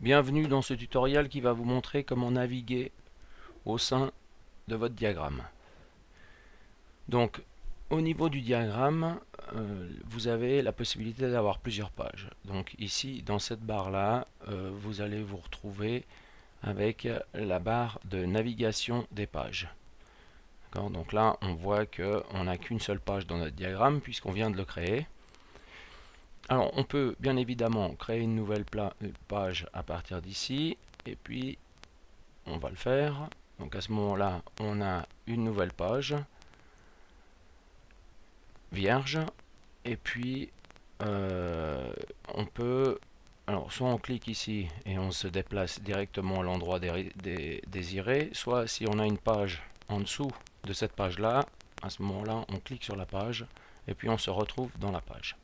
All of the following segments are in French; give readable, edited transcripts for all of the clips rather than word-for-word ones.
Bienvenue dans ce tutoriel qui va vous montrer comment naviguer au sein de votre diagramme. Donc, au niveau du diagramme, vous avez la possibilité d'avoir plusieurs pages. Donc ici, dans cette barre-là, vous allez vous retrouver avec la barre de navigation des pages. Donc là, on voit qu'on n'a qu'une seule page dans notre diagramme puisqu'on vient de le créer. Alors, on peut bien évidemment créer une nouvelle page à partir d'ici, et puis on va le faire. Donc à ce moment-là, on a une nouvelle page vierge, et puis on peut, alors soit on clique ici et on se déplace directement à l'endroit désiré, soit si on a une page en dessous de cette page-là, à ce moment-là, on clique sur la page, et puis on se retrouve dans la page.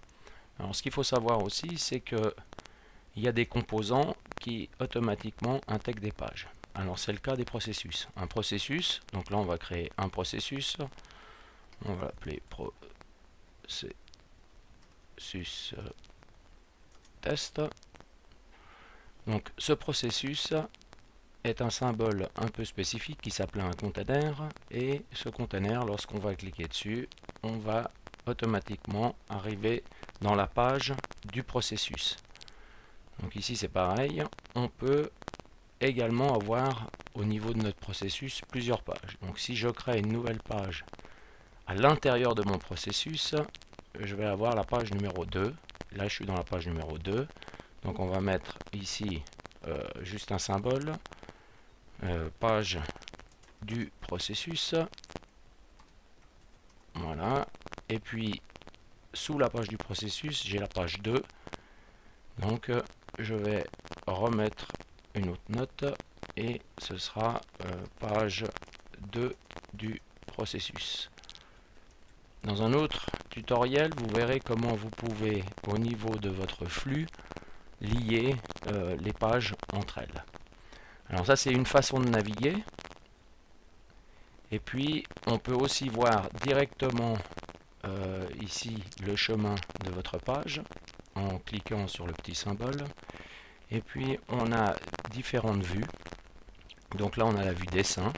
Alors ce qu'il faut savoir aussi, c'est que il y a des composants qui automatiquement intègrent des pages. Alors c'est le cas des processus. Un processus, donc là on va créer un processus, on va l'appeler processus test. Donc ce processus est un symbole un peu spécifique qui s'appelle un container, et ce container, lorsqu'on va cliquer dessus, on va automatiquement arriver dans la page du processus. Donc ici c'est pareil, on peut également avoir au niveau de notre processus plusieurs pages. Donc si je crée une nouvelle page à l'intérieur de mon processus, je vais avoir la page numéro 2. Là je suis dans la page numéro 2. Donc on va mettre ici juste un symbole, page du processus. Voilà. Et puis sous la page du processus, j'ai la page 2. Donc je vais remettre une autre note et ce sera page 2 du processus. Dans un autre tutoriel, vous verrez comment vous pouvez, au niveau de votre flux, lier les pages entre elles. Alors ça, c'est une façon de naviguer. Et puis, on peut aussi voir directement ici le chemin de votre page en cliquant sur le petit symbole. Et puis on a différentes vues. Donc là on a la vue dessin.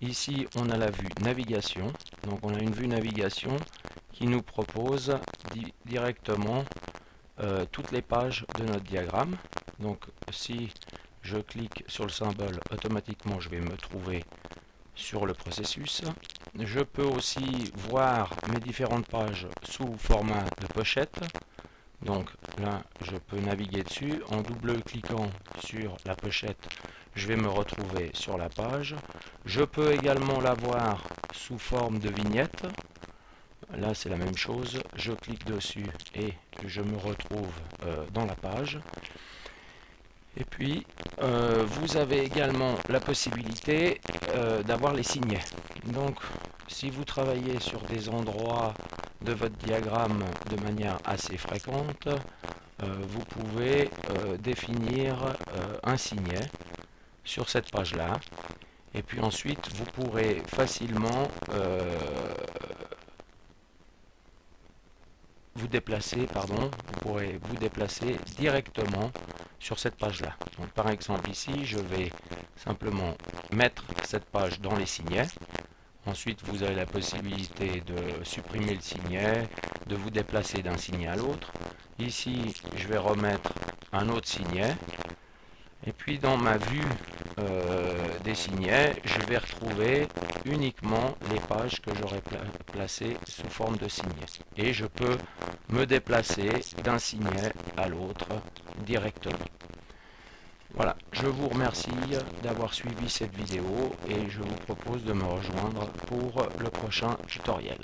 Ici on a la vue navigation. Donc on a une vue navigation qui nous propose directement toutes les pages de notre diagramme. Donc si je clique sur le symbole, automatiquement je vais me trouver sur le processus. Je peux aussi voir mes différentes pages sous format de pochette. Donc là, je peux naviguer dessus. En double-cliquant sur la pochette, je vais me retrouver sur la page. Je peux également la voir sous forme de vignette. Là, c'est la même chose. Je clique dessus et je me retrouve dans la page. Et puis, vous avez également la possibilité d'avoir les signets. Donc, si vous travaillez sur des endroits de votre diagramme de manière assez fréquente, vous pouvez définir un signet sur cette page-là. Et puis ensuite, vous pourrez facilement vous pourrez vous déplacer directement sur cette page-là. Donc par exemple ici, je vais simplement mettre cette page dans les signets. Ensuite, vous avez la possibilité de supprimer le signet, de vous déplacer d'un signet à l'autre. Ici, je vais remettre un autre signet. Et puis dans ma vue des signets, je vais retrouver uniquement les pages que j'aurais placées sous forme de signet. Et je peux me déplacer d'un signet à l'autre directement. Voilà, je vous remercie d'avoir suivi cette vidéo et je vous propose de me rejoindre pour le prochain tutoriel.